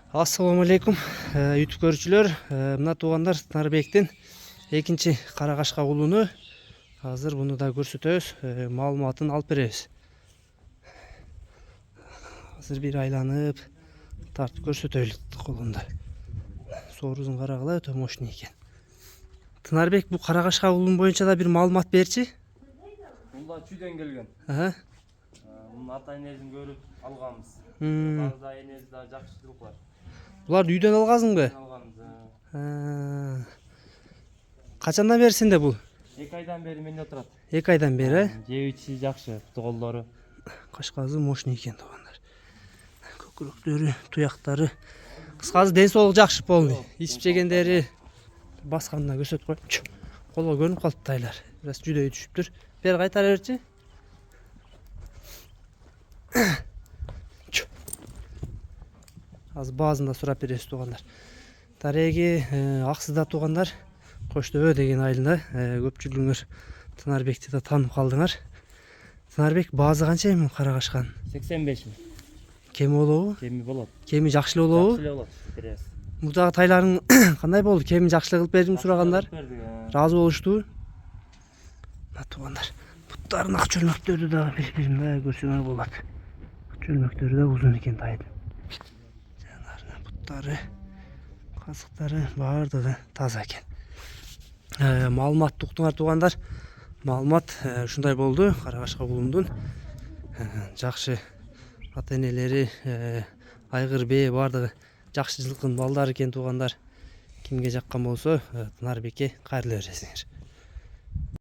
Assalamu алейкум, YouTube көрүүчүлөр. Мына туугандар Нарбектин экинчи карагашка улуну. Азыр буну да көрсөтөбүз, маалыматын алып беребиз. Азыр бир айланып тартып көрсөтөлүк колунда. Соорузун карагыла, өтө мощный экен. Тынарбек, бул карагашка улун боюнча да бир маалымат берчи. Бул да чүйдөн келген. Мунун ата энесин көрүп алганбыз. Базда энеси да жакшылык бар. Буларды үйдөн алгансыңбы? Алганбыз. Качандан бери сенде бул? 2 айдан бери менде турат. 2 айдан бери, Жеп ичи жакшы, колдору. Кашказы мощный экен туугандар. Көкүрөктөрү, туяктары. Кыскасы ден соолук жакшы полный. Ичип жегендери басканына көрсөтүп коюп. Колго көрүнүп калыптыр айлар. Бираз жүдөй түшүптүр. Бери кайтара берчи. Азыр баазында сурап беребиз туугандар. Тареги Аксыда туугандар, Коштөбө деген айылында көпчүлүгүңөр Тынарбекти да таанып калдыңар. Тынарбек, баазы канча эми карагашкан? 85 миң. Кеми болобу? Кеми болот. Кеми жакшы эле болобу? Жакшы эле болот. Беребиз. Мурдагы тайларың кандай болду? Кеми жакшы эле кылып бердим сурагандар. Разы болушту. Мына туугандар, буттарын ак чөлмөктөрү да бир-бирине көрсөңөр болот. Чөлмөктөрү да узун экен тайдын. Буттары, казыктары баардыгы таза экен. Маалыматты уктуңар туугандар. Маалымат ушундай болду. Карагашка улундун жакшы ата энелери, айгыр бээ баардыгы жакшы жылкын балдары экен туугандар. Кимге жаккан болсо, Тынарбекке кайрыла бересиңер.